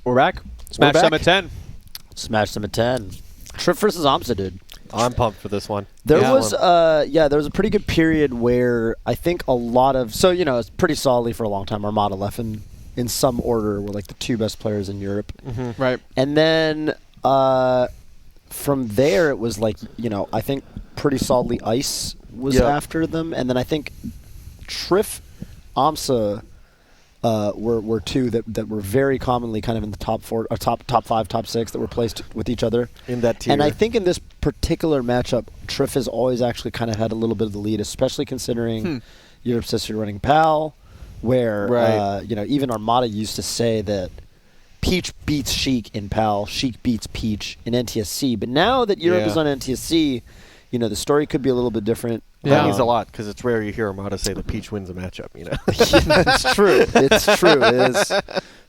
We're back. Smash back. them at 10. Smash them at 10. Trif versus Amsah, dude. I'm pumped for this one. There was a pretty good period where I think a lot of it's pretty solidly for a long time. Armada left in some order were like the two best players in Europe. Mm-hmm. Right. And then from there it was like, I think pretty solidly Ice was after them, and then I think Trif, Amsah were two that were very commonly kind of in the top four, or top five, top six that were placed with each other in that tier. And I think in this particular matchup, Trif has always actually kind of had a little bit of the lead, especially considering Europe's history running PAL, where even Armada used to say that Peach beats Sheik in PAL, Sheik beats Peach in NTSC. But now that Europe is on NTSC, the story could be a little bit different. That means a lot, because it's rare you hear Armada say that Peach wins a matchup, It's true. It's true. It is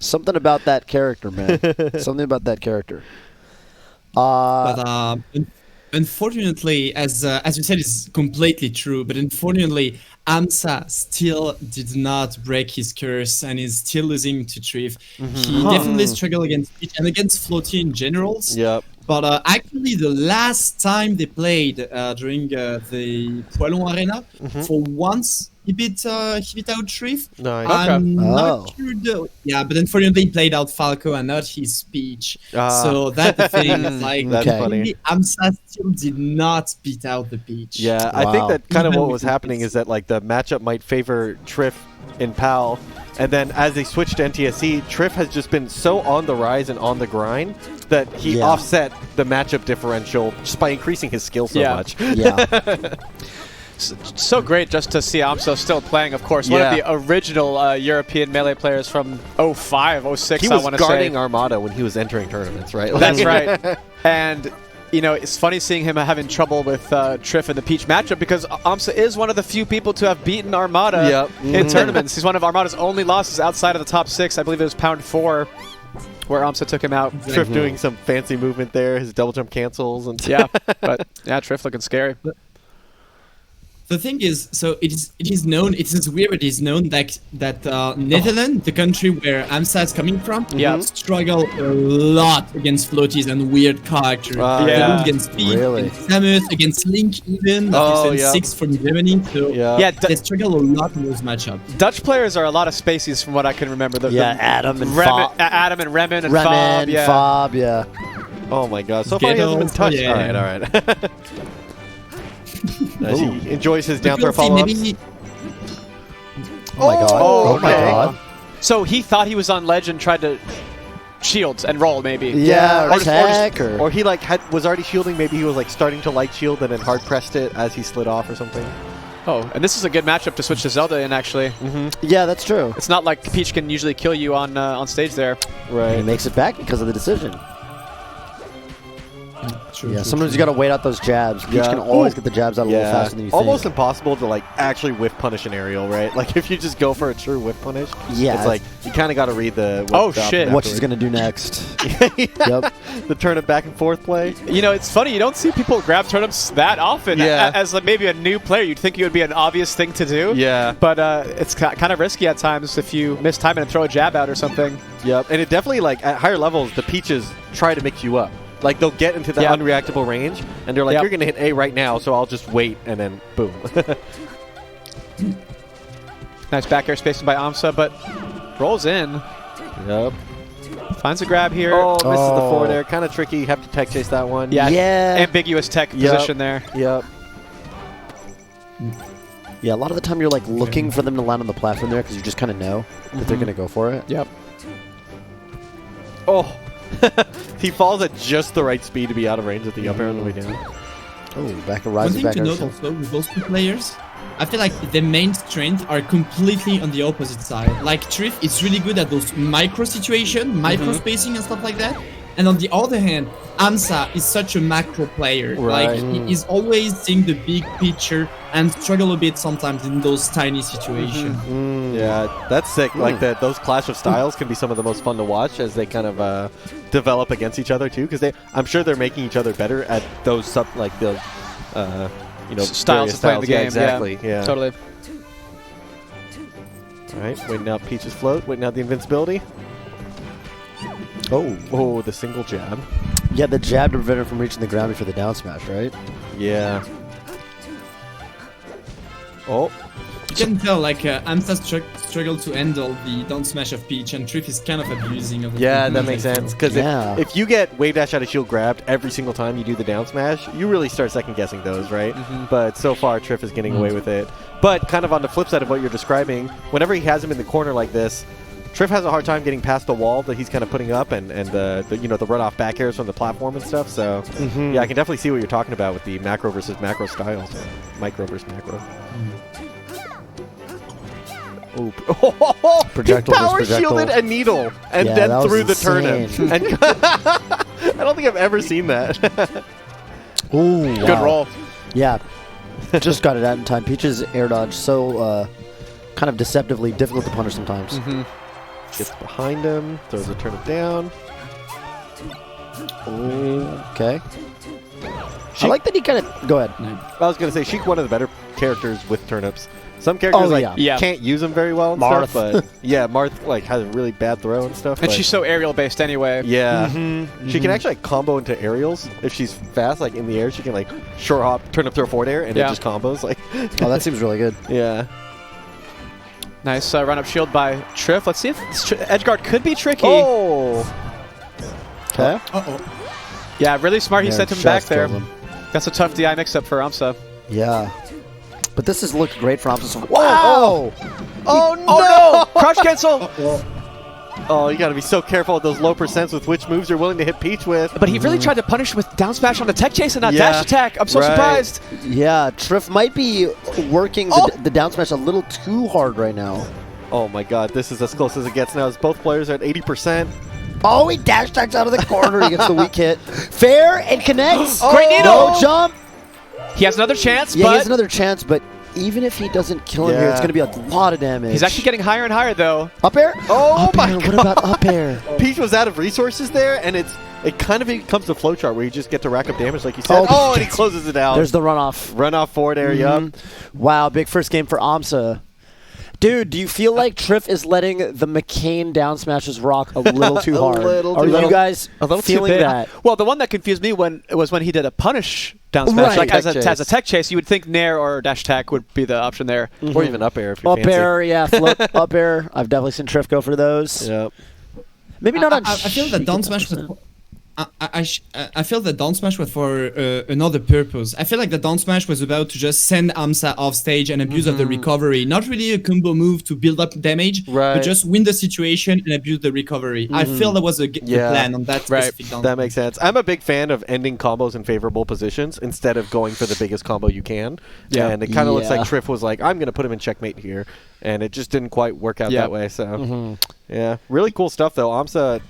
something about that character, man. Something about that character. But unfortunately, as you said, it's completely true. But unfortunately, Amsah still did not break his curse and is still losing to Trif. He definitely struggled against Peach and against Floaty in generals. Yep. But actually, the last time they played during the Poilon Arena, for once he beat out Trif. Nice. I'm not sure though. Yeah, but unfortunately he played out Falco and not his Speech. So that's the thing. It's like That's funny. Amsah still did not beat out the Peach. Yeah, I think that kind of what was happening is that like the matchup might favor Trif in PAL, and then as they switched to NTSC, Trif has just been so on the rise and on the grind that he offset the matchup differential just by increasing his skill so much. Yeah. So great just to see Amsah still playing, of course. One of the original European Melee players from 05, 06, he I was want to say. guarding Armada when he was entering tournaments, right? That's right. And, it's funny seeing him having trouble with Trif in the Peach matchup, because Amsah is one of the few people to have beaten Armada in tournaments. He's one of Armada's only losses outside of the top 6. I believe it was Pound 4 where Amsah took him out. Trif doing some fancy movement there, his double jump cancels. And Trif looking scary. The thing is, so it is known. It is weird, but it is known that Netherlands, the country where Amsah is coming from, struggle a lot against floaties and weird characters. Against Pete, against Samus, against Link, even. Six from Germany. So they struggle a lot in those matchups. Dutch players are a lot of spacies, from what I can remember. Adam and Adam and Remen and Fob. Fob, oh my god, so far he hasn't been touched. All right. As he enjoys his down throw follow-ups. Oh my god. Oh my god. So he thought he was on ledge and tried to shield and roll, maybe. Yeah, or he like was already shielding. Maybe he was like starting to light shield and then hard pressed it as he slid off or something. Oh, and this is a good matchup to switch to Zelda in, actually. Yeah, that's true. It's not like Peach can usually kill you on stage there. Right. And he makes it back because of the decision. Sometimes you got to wait out those jabs. Peach can always get the jabs out a little faster than you think. Almost impossible to like actually whiff punish an aerial, right? Like if you just go for a true whiff punish, it's like you kind of got to read the what she's gonna do next. The turn it back and forth play. It's funny, you don't see people grab turnips that often. As like maybe a new player, you'd think it would be an obvious thing to do. But it's kind of risky at times if you miss time and throw a jab out or something. And it definitely, like at higher levels, the Peaches try to mix you up. Like they'll get into the unreactable range, and they're like, "You're gonna hit A right now, so I'll just wait," and then boom. Nice back air spacing by Amsah, but rolls in. Finds a grab here. Oh, misses the forward air. Kind of tricky. Have to tech chase that one. Ambiguous tech position there. Yeah, a lot of the time you're like looking for them to land on the platform there because you just kind of know that they're gonna go for it. Oh. He falls at just the right speed to be out of range at the up air on the way down. Oh, back a rising back air. One thing to note also with those two players, I feel like the main strengths are completely on the opposite side. Like Trif is really good at those micro situations, micro spacing and stuff like that. And on the other hand, Amsah is such a macro player. Like he is always seeing the big picture and struggle a bit sometimes in those tiny situations. Yeah, that's sick. Like those clash of styles can be some of the most fun to watch as they kind of develop against each other too. Because I'm sure they're making each other better at those styles of playing the game. Exactly. Yeah. Totally. All right, waiting out Peach's float, waiting out the invincibility. Oh, the single jab. Yeah, the jab to prevent him from reaching the ground before the down smash, right? Yeah. Oh. You can tell, like, Amsah struggled to handle the down smash of Peach, and Trif is kind of abusing of the Yeah, that makes sense. Because if you get wave dash out of shield grabbed every single time you do the down smash, you really start second guessing those, right? But so far, Trif is getting away with it. But kind of on the flip side of what you're describing, whenever he has him in the corner like this, Trif has a hard time getting past the wall that he's kind of putting up, and the runoff back airs from the platform and stuff. So yeah, I can definitely see what you're talking about with the macro versus macro styles, micro versus macro. Oh, he power shielded a needle and then threw the turnip. And I don't think I've ever seen that. Ooh, good roll. Yeah, just got it out in time. Peach's air dodge so kind of deceptively difficult to punish sometimes. Gets behind him, throws the turnip down. Okay. I like that he kind of... Go ahead. I was going to say, Sheik one of the better characters with turnips. Some characters can't use them very well and stuff, but yeah, Marth like has a really bad throw and stuff. And she's so aerial based anyway. Yeah. She can actually like, combo into aerials. If she's fast, like in the air, she can like short hop, turn up throw forward air, and it just combos. Like, oh, that seems really good. Yeah. Nice run up shield by Trif. Let's see if this edge guard could be tricky. Oh. Okay. Yeah, really smart. He sent him back there. That's a tough DI mix-up for Amsah. Yeah. But this has looked great for Amsah. Wow! Oh no! Oh no! Crouch cancel! Oh, you gotta be so careful with those low percents with which moves you're willing to hit Peach with. But he really tried to punish with down smash on the tech chase and not dash attack. I'm so surprised. Yeah, Trif might be working the down smash a little too hard right now. Oh my god, this is as close as it gets now as both players are at 80%. Oh, he dash attacks out of the corner. He gets the weak hit. Fair and connects. Great needle! No jump. He has another chance, yeah, he has another chance, but even if he doesn't kill him here, it's going to be a lot of damage. He's actually getting higher and higher, though. Up air? Oh, my God. What about up air? Peach was out of resources there, and it kind of becomes the flowchart where you just get to rack up damage like you said. Oh, and he closes it out. There's the runoff. Runoff forward air, yup. Wow, big first game for Amsah. Dude, do you feel like Trif is letting the McCain down smashes rock a little too hard? Are you guys feeling that? Well, the one that confused me was when he did a punish down smash. Like as a tech chase, you would think nair or dash attack would be the option there. Or even up air if you're fancy. Up air, yeah. Float up air. I've definitely seen Trif go for those. Yep. Maybe not on I feel that down smash was... I feel that down smash was for another purpose. I feel like the down smash was about to just send Amsah off stage and abuse of the recovery. Not really a combo move to build up damage, but just win the situation and abuse the recovery. I feel that was the plan on that specific down. That makes sense. I'm a big fan of ending combos in favorable positions instead of going for the biggest combo you can. Yeah. And it kind of looks like Trif was like, I'm going to put him in checkmate here. And it just didn't quite work out that way. So, yeah. Really cool stuff, though. Amsah...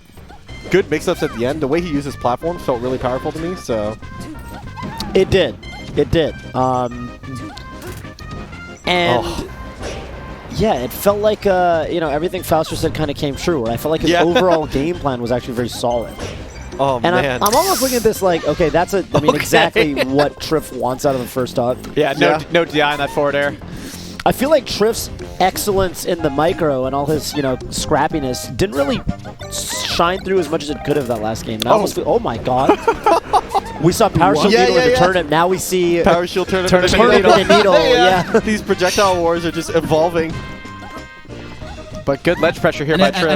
Good mix-ups at the end. The way he used his platform felt really powerful to me, so... It did. It did. Yeah, it felt like, everything Fauster said kind of came true. Where I felt like his overall game plan was actually very solid. Oh, and man. I'm almost looking at this like, okay, that's exactly what Trif wants out of the first stock. Yeah, no DI in that forward air. I feel like Trif's excellence in the micro and all his, scrappiness didn't really shine through as much as it could have that last game. Oh my god. We saw Power Shield Needle in the turnip. Now we see Power Shield Turnip in a needle. Yeah. These projectile wars are just evolving. But good ledge pressure here by Trif.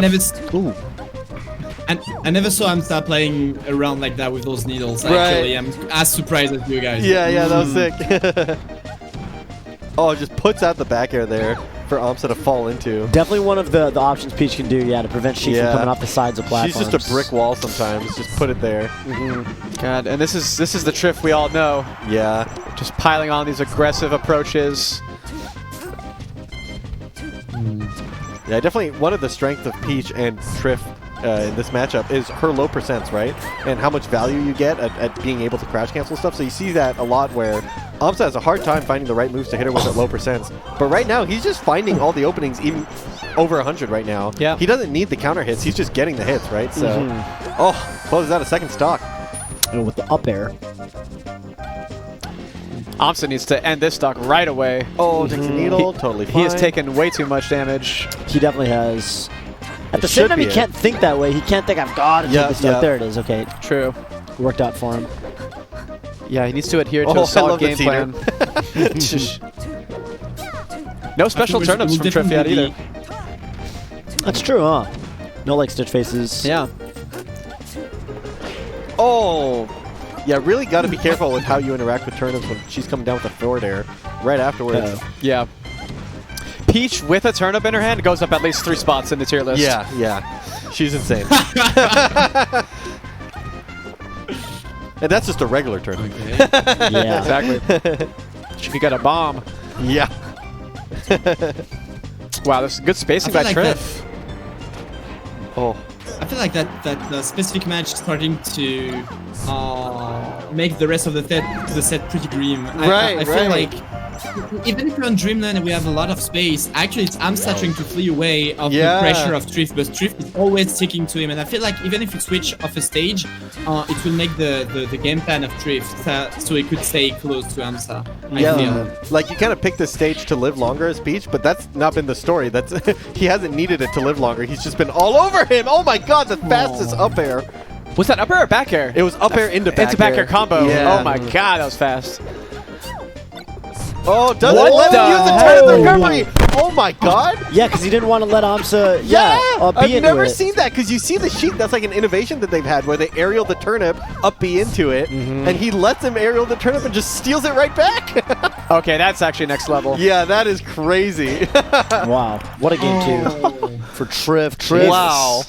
I never saw Amsah playing around like that with those needles. Actually, I'm as surprised as you guys. Yeah, that was sick. Oh, it just puts out the back air there for Amsah to fall into. Definitely one of the options Peach can do, to prevent Sheik from coming off the sides of platforms. She's just a brick wall sometimes. Just put it there. God, and this is the Trif we all know. Yeah. Just piling on these aggressive approaches. Yeah, definitely one of the strengths of Peach and Trif in this matchup is her low percents, right? And how much value you get at being able to crouch cancel stuff. So you see that a lot where Amsah has a hard time finding the right moves to hit her with at low percents. But right now, he's just finding all the openings, even over 100 right now. Yeah. He doesn't need the counter hits. He's just getting the hits, right? So, closes out a second stock. And with the up air. Amsah needs to end this stock right away. Oh, takes a needle. Totally fine. He has taken way too much damage. He definitely has. At the same time, he can't think that way. He can't think, I've got to take this stuff. There it is. Okay. True. Worked out for him. Yeah, he needs to adhere to a solid game plan. No special turnips from Trif yet either. That's true, huh? No like stitch faces. Yeah. Oh. Yeah, really got to be careful with how you interact with turnips when she's coming down with a forward air right afterwards. Yeah. Peach with a turnip in her hand goes up at least 3 spots in the tier list. Yeah. She's insane. And that's just a regular turnip. Okay. Yeah. Exactly. She could get a bomb. Yeah. Wow, this is good spacing by Trif. Oh. I feel like that specific match is starting to make the rest of the set pretty grim. I feel like even if you're on Dreamland and we have a lot of space, actually it's Amsah trying to flee away of the pressure of Trif, but Trif is always sticking to him, and I feel like even if you switch off a stage, it will make the game plan of Trif so he could stay close to Amsah. I feel. Like you kind of picked this stage to live longer as Peach, but that's not been the story. That's he hasn't needed it to live longer. He's just been all over him. Oh my god, the fastest up air. Was that up air or back air? It was up air into back air. Into back air combo. Yeah. Oh my god, that was fast. Oh, doesn't let him use the turnip recovery. Oh my god. Yeah, because he didn't want to let Amsah. I've never seen that, because you see the Sheik. That's like an innovation that they've had where they aerial the turnip, up B into it, and he lets him aerial the turnip and just steals it right back. Okay, that's actually next level. Yeah, that is crazy. Wow, what a game 2 for Trif. Wow,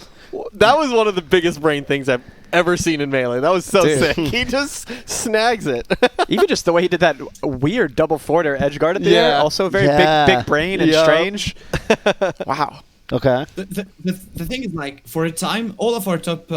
that was one of the biggest brain things I've ever seen in Melee. That was so sick. He just snags it. Even just the way he did that weird double forward air edge guard at the air, also very big brain and strange. Wow. Okay. The thing is, like, for a time, all of our top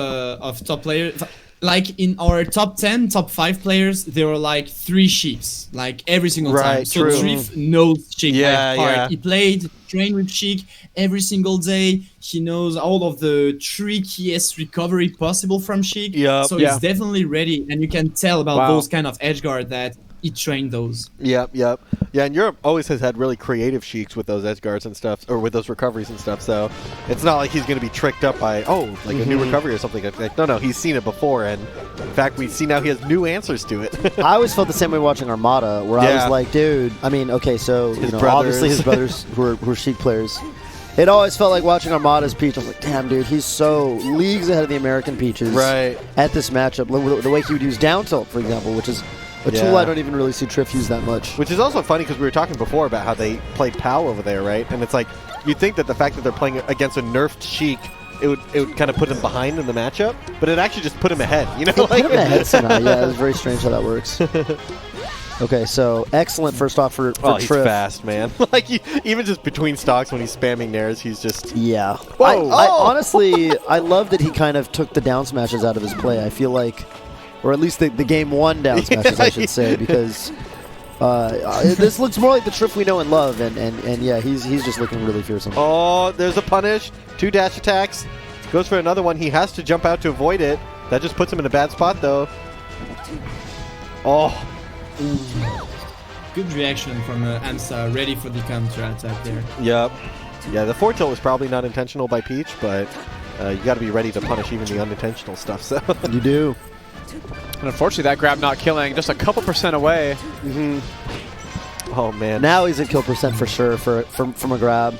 players, like in our top 10, top 5 players, there were like 3 Sheiks, like every single time. So Trif knows Sheik by heart. He played, trained with Sheik every single day. He knows all of the trickiest recovery possible from Sheik. So he's definitely ready, and you can tell about those kind of edge guard that he trained those. Yeah, and Europe always has had really creative Sheiks with those edge guards and stuff, or with those recoveries and stuff, so it's not like he's going to be tricked up by, a new recovery or something like that. No, he's seen it before, and in fact, we see now he has new answers to it. I always felt the same way watching Armada, where I was like, dude, I mean, okay, so obviously his brothers who are Sheik players, it always felt like watching Armada's Peach. I was like, damn, dude, he's so leagues ahead of the American Peaches at this matchup. The way he would use down tilt, for example, which is a tool I don't even really see Trif use that much. Which is also funny because we were talking before about how they played PAL over there, right? And it's like, you'd think that the fact that they're playing against a nerfed Sheik, it would kind of put him behind in the matchup, but it actually just put him ahead, you know? Put him ahead somehow, yeah, it's very strange how that works. Okay, so excellent first off for Trif. He's fast, man. Like, even just between stocks when he's spamming nairs, he's just... Yeah. I honestly, I love that he kind of took the down smashes out of his play. I feel like, or at least the game 1 down smashes, I should say, because this looks more like the Trif we know and love, and yeah, he's just looking really fearsome. Oh, there's a punish. 2 dash attacks. Goes for another one. He has to jump out to avoid it. That just puts him in a bad spot, though. Oh. Good reaction from Amsah, ready for the counter attack there. Yep. Yeah, the forward tilt was probably not intentional by Peach, but you got to be ready to punish even the unintentional stuff. So you do. And unfortunately, that grab not killing, just a couple % away. Oh man. Now he's at kill percent for sure from a grab.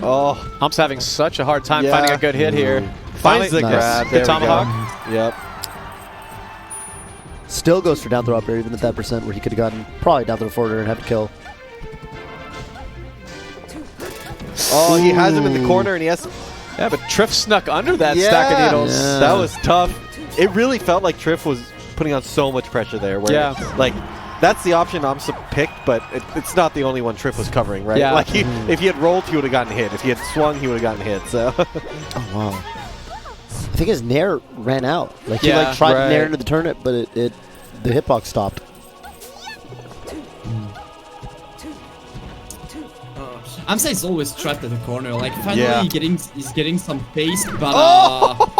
Oh, Hump's having such a hard time finding a good hit here. Finds the grab. The tomahawk. Yep. Still goes for down throw up air, even at that percent where he could have gotten probably down throw forward air and have to kill. Oh, he has him in the corner, and he has... Yeah, but Trif snuck under that stack of needles. Yeah. That was tough. It really felt like Trif was putting on so much pressure there. Where like, that's the option Amsah picked, but it's not the only one Trif was covering, right? Yeah. Like, if he had rolled, he would have gotten hit. If he had swung, he would have gotten hit, so... Oh, wow. I think his nair ran out. Like, he tried to nair into the turnip, but the hitbox stopped. Amsah is always trapped in the corner. Like, finally he's getting some pace, but wow.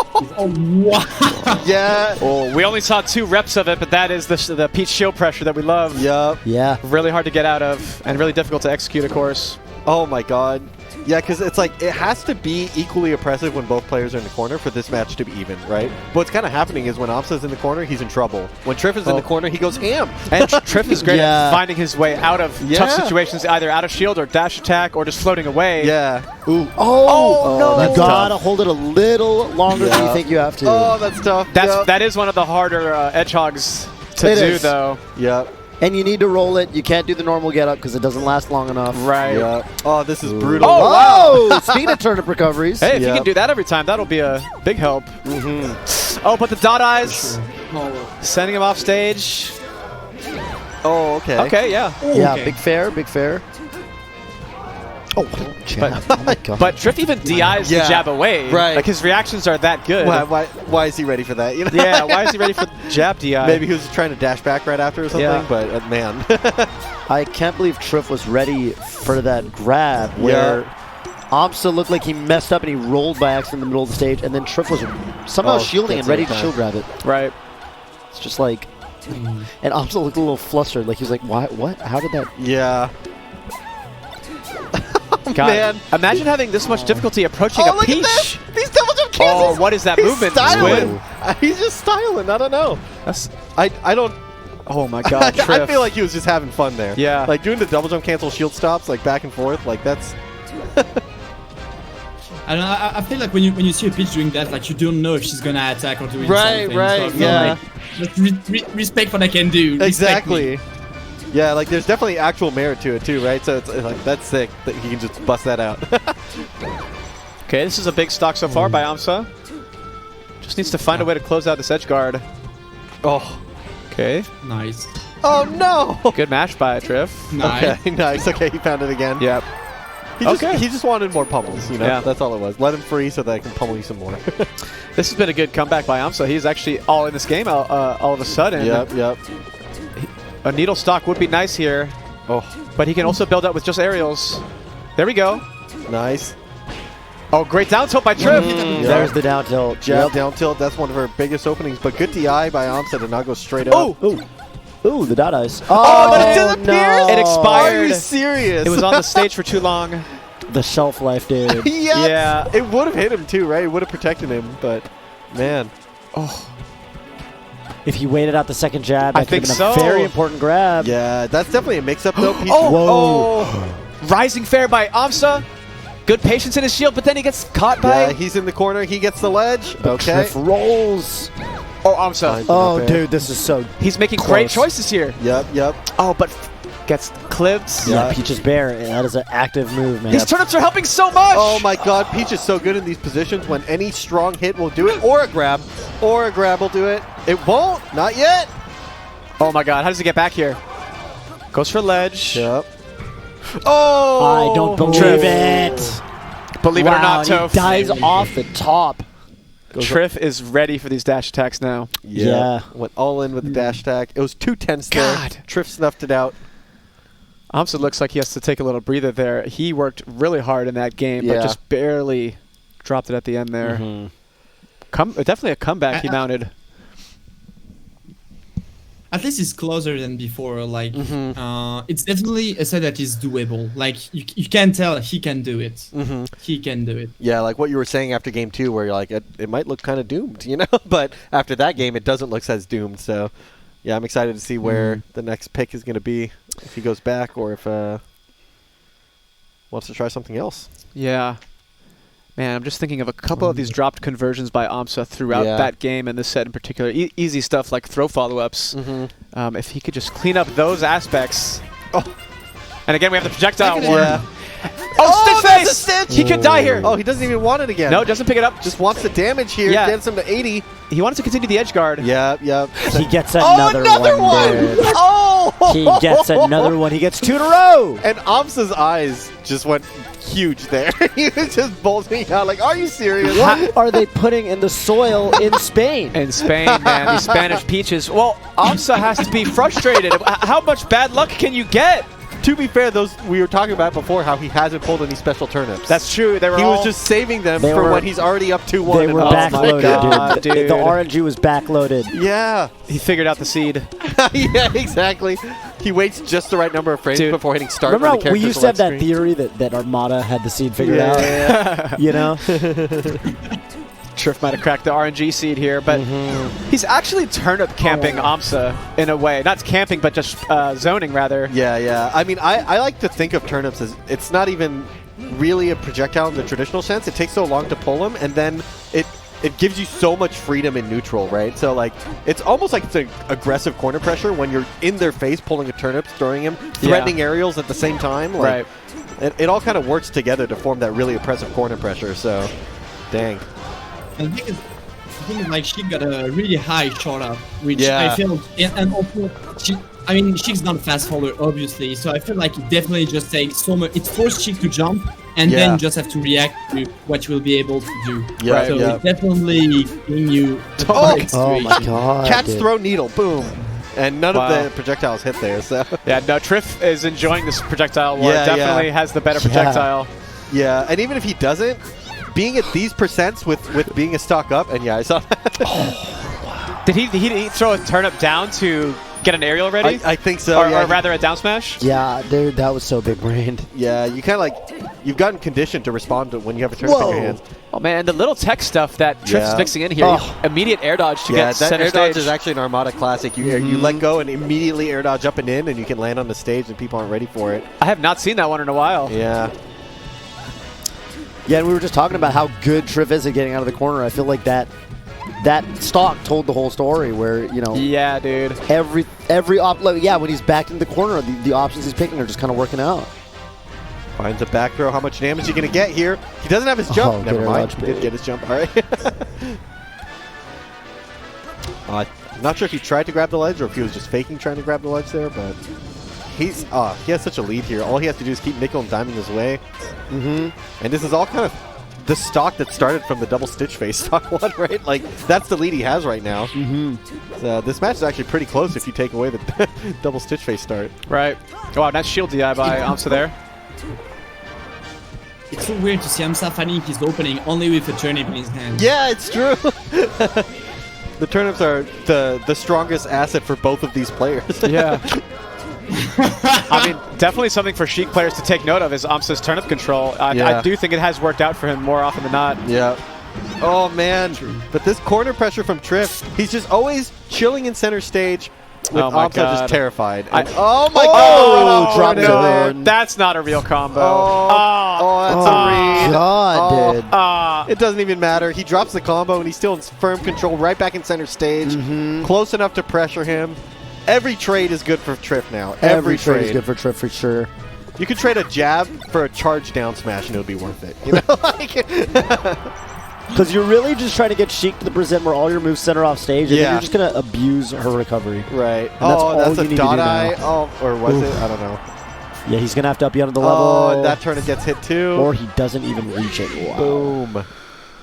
Yeah. Oh, we only saw 2 reps of it, but that is the Peach shield pressure that we love. Yep. Yeah. Really hard to get out of, and really difficult to execute, of course. Oh my god. Yeah, because it's like, it has to be equally oppressive when both players are in the corner for this match to be even, right? What's kind of happening is when Amsah's in the corner, he's in trouble. When Trif is in the corner, he goes ham. And Trif is great Yeah. at finding his way out of tough situations, either out of shield or dash attack or just floating away. Yeah. Ooh. Oh, no. You That's gotta tough. hold it a little longer than you think you have to. Oh, that's tough. That is one of the harder edge hogs to It do, is. though. Yep. And you need to roll it. You can't do the normal get up because it doesn't last long enough. Right. Yep. Oh, this is brutal. Oh, wow. Oh, speed of turnip recoveries. Hey, if you Yep. can do that every time, that'll be a big help. Oh, but the dot eyes, sending him off stage. Oh, okay. Okay, yeah. Yeah, Okay. big fair, big fair. Oh, what a jab. Oh my god. But Trif even DIs Yeah. the jab away. Right. Like, his reactions are that good. Why is he ready for that? You know? Yeah, why is he ready for jab DI? Maybe he was trying to dash back right after or something, Yeah. but man. I can't believe Trif was ready for that grab where Amsah looked like he messed up and he rolled by accident in the middle of the stage, and then Trif was somehow shielding and that's ready it, to man. shield grab it. Right. It's just like, and Amsah looked a little flustered, like he was like, "Why? What? How did that?" Yeah. God. Man. Imagine having this much difficulty approaching a look peach. at this! These double jump Oh, cancels! what is that He's movement? styling. Squid? He's just styling. I don't know. That's, I don't. oh my God, I Trif. feel like he was just having fun there. Yeah. Like doing the double jump cancel shield stops, like back and forth, like that's. I don't know, I feel like when you see a Peach doing that, like you don't know if she's gonna attack or doing Right, something. right, So I feel yeah. like, just respect what I can do. Respect me. Exactly. Yeah, like there's definitely actual merit to it too, right? So it's like that's sick that he can just bust that out. Okay, this is a big stock so far by Amsah. Just needs to find a way to close out this edge guard. Oh. Okay. Nice. Oh no. Good match by Trif. Nice. Okay, nice. Okay, he found it again. Yep. He just wanted more pummels, you know? Yeah. That's all it was. Let him free so that I can pummel you some more. This has been a good comeback by Amsah. He's actually all in this game all of a sudden. Yep. A needle stock would be nice here. Oh, But he can also build up with just aerials. There we go. nice. Oh, great down tilt by Trif. There's the down tilt. Jab, down tilt, that's one of her biggest openings. But good DI by Amsah to not go straight up. Ooh, the dot eyes. Oh, but it no. disappears? It expired. Are you serious? It was on the stage for too long. The shelf life, dude. Yes. Yeah. It would have hit him too, right? It would have protected him, but man. If he waited out the second jab, I that could have think been a so. very important grab. Yeah, that's definitely a mix-up though. Peach. Oh, rising fair by Amsah. Good patience in his shield, but then he gets caught by... Yeah, he's in the corner. He gets the ledge. Okay. Trif rolls. Oh, Amsah. Oh, Okay. dude, this is so... He's making Close. great choices here. Yep. Oh, but gets clipped. Yeah, Peach is bare. and That is an active move, man. These turnips are helping so much. Oh my god, Peach is so good in these positions when any strong hit will do it, or a grab will do it. It won't, not yet. Oh my God, how does he get back here? Goes for ledge. Yep. Oh! I don't believe Trif. it. Believe it or not, and Toph. he dies off the top. Trif is ready for these dash attacks now. Yeah. Went all in with the dash attack. It was too tense God. there. Trif snuffed it out. Amsah looks like he has to take a little breather there. He worked really hard in that game, Yeah. but just barely dropped it at the end there. Definitely a comeback he mounted. At least it's closer than before. Like, it's definitely a set that is doable. Like, you can tell he can do it. He can do it. Yeah, like what you were saying after game 2 where you're like, it might look kind of doomed, you know? But after that game, it doesn't look as doomed. So, yeah, I'm excited to see where the next pick is going to be. If he goes back or if wants to try something else. Yeah. Man, I'm just thinking of a couple of these dropped conversions by Amsah throughout that game and this set in particular. Easy stuff like throw follow-ups. If he could just clean up those aspects. Oh. And again, we have the projectile one. Yeah. Oh, Stitch that's face! a Stitch! He could die here. Oh, he doesn't even want it again. No, doesn't pick it up. Just wants the damage here. Yeah. Gets him to 80. He wanted to continue the edge guard. Yep. He gets another, one. Dude. Oh! He gets another one. He gets 2 in a row. And Amsah's eyes just went huge there. He was just bulging out like, are you serious? What are they putting in the soil in Spain? In Spain, man, these Spanish peaches. Well, Amsah has to be frustrated. How much bad luck can you get? To be fair, those we were talking about before, how he hasn't pulled any special turnips. That's true. They were he all was just saving them They for were- when he's already up 2-1. They were and backloaded, backloaded, dude. dude. The RNG was backloaded. Yeah. He figured out the seed. Yeah, exactly. He waits just the right number of frames before hitting start. Remember how we used to have that screen. theory that Armada had the seed figured out? Yeah. You know? Trif might have cracked the RNG seed here, but he's actually turnip camping Amsah in a way. Not camping, but just zoning, rather. Yeah. I mean, I like to think of turnips as it's not even really a projectile in the traditional sense. It takes so long to pull them, and then it gives you so much freedom in neutral, right? So, like, it's almost like it's an aggressive corner pressure when you're in their face pulling a turnip, throwing him, threatening aerials at the same time. Like, it all kind of works together to form that really oppressive corner pressure, so dang. And the thing is, like, she got a really high shot up, which I feel, and also, Sheik's not a fast follower, obviously, so I feel like it definitely just takes so much. It forced Sheik to jump, and then just have to react to what you'll be able to do. So it's definitely giving you Oh my god. Cat's throw needle, boom. And none of the projectiles hit there, so. Yeah, no, Trif is enjoying this projectile war. Definitely has the better projectile. Yeah, and even if he doesn't, being at these percents with being a stock up, and I saw that. Did he throw a turnip down to get an aerial ready? I think so, or rather a down smash? Yeah, dude, that was so big-brained. Yeah, you kind of like, you've gotten conditioned to respond to when you have a turnip in your hands. Oh man, the little tech stuff that Trif is mixing in here. Immediate air dodge to get that center air stage. dodge is actually an Armada classic. You let go and immediately air dodge up and in, and you can land on the stage and people aren't ready for it. I have not seen that one in a while. Yeah. Yeah, and we were just talking about how good Trif is at getting out of the corner. I feel like that stock told the whole story where, you know. Yeah, dude. When he's backed in the corner, the options he's picking are just kind of working out. Finds a back throw. How much damage are you going to get here? He doesn't have his jump. Oh, Never mind. He did get his jump. All right. I'm not sure if he tried to grab the ledge or if he was just faking trying to grab the ledge there, but he has such a lead here. All he has to do is keep nickel and diming his way. And this is all kind of the stock that started from the double stitch face stock one, right? Like, that's the lead he has right now. So this match is actually pretty close if you take away the double stitch face start. Right. Oh, wow, nice shield DI by Amsah there. It's so weird to see Amsah finding his opening only with a turnip in his hand. Yeah, it's true. The turnips are the strongest asset for both of these players. Yeah. I mean, definitely something for Sheik players to take note of is Amsah's turnip control. I do think it has worked out for him more often than not. Yeah. Oh, man. But this corner pressure from Trif, he's just always chilling in center stage with Amsah just terrified. Oh, my God. Dropped it in. That's not a real combo. That's a read. God, dude. It doesn't even matter. He drops the combo, and he's still in firm control right back in center stage. Close enough to pressure him. Every trade is good for Trif now. Every trade is good for Trif for sure. You could trade a jab for a charge down smash and it would be worth it. You know, because you're really just trying to get Sheik to the present where all your moves center off stage, and then you're just gonna abuse her recovery. Right. And that's all that's you a need dot to do eye. now. Or was it? I don't know. Yeah, he's gonna have to up you onto the level. Oh, that turn gets hit too. Or he doesn't even reach it. Wow. Boom.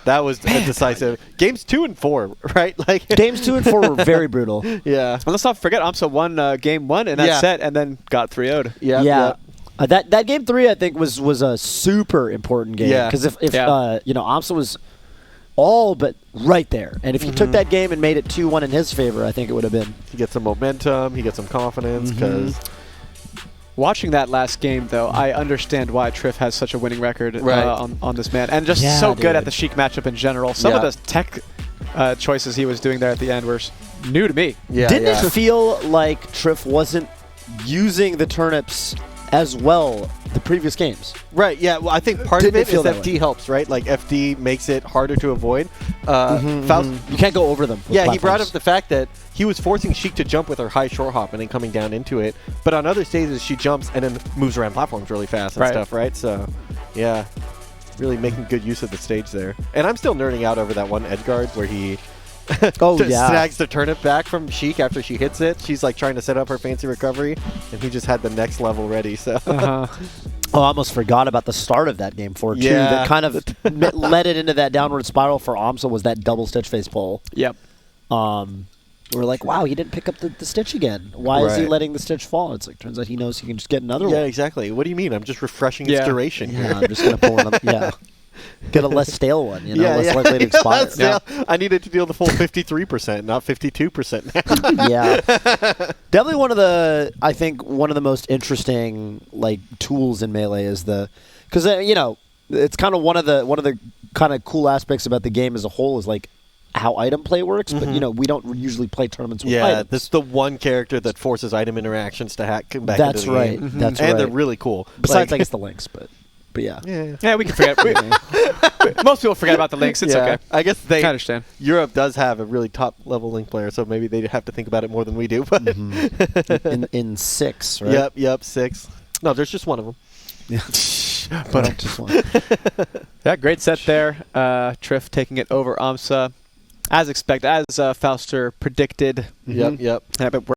That was decisive. Games 2 and 4, right? Like games 2 and 4 were very brutal. Yeah. And let's not forget, Amsah won game 1 in that set and then got 3-0'd. Yeah. That game 3, I think, was a super important game. Yeah. Because if Amsah was all but right there, and if he took that game and made it 2-1 in his favor, I think it would have been. He gets some momentum. He gets some confidence because. Watching that last game, though, I understand why Trif has such a winning record on this man. And just so good at the Sheik matchup in general. Some of the tech choices he was doing there at the end were new to me. Yeah, Didn't it feel like Trif wasn't using the turnips as well the previous games? Right, yeah. Well, I think part of it is FD helps, right? Like, FD makes it harder to avoid. Faust, you can't go over them. Yeah, he brought up the fact that he was forcing Sheik to jump with her high short hop and then coming down into it. But on other stages, she jumps and then moves around platforms really fast and stuff, right? So, yeah, really making good use of the stage there. And I'm still nerding out over that one edge guard where he snags the turnip back from Sheik after she hits it. She's like trying to set up her fancy recovery, and he just had the next level ready. So. Oh, I almost forgot about the start of that game 4 too. That kind of led it into that downward spiral for Amsah was that double stitch face pull. Yep. We're like, wow, he didn't pick up the stitch again. Why is he letting the stitch fall? It's like, turns out he knows he can just get another one. Yeah, exactly. What do you mean? I'm just refreshing its duration here. I'm just going to pull it up. Yeah. Get a less stale one, less likely to expire. I needed to deal the full 53%, not 52% now. Yeah. Definitely one of the most interesting tools in Melee is because it's kind of one of the kind of cool aspects about the game as a whole is how item play works, but we don't usually play tournaments with items. This is the one character that forces item interactions to hack back That's into the right. game. That's right. And they're really cool. Besides, I guess the links, but yeah. Yeah, we can forget. Most people forget about the links. It's okay. I guess I understand. Europe does have a really top level link player, so maybe they have to think about it more than we do. But in 6, right? Yep, 6. No, there's just one of them. Yeah. But just one. Yeah, great set there. Trif taking it over Amsah. As expected, as Fauster predicted. Yep. Yeah, but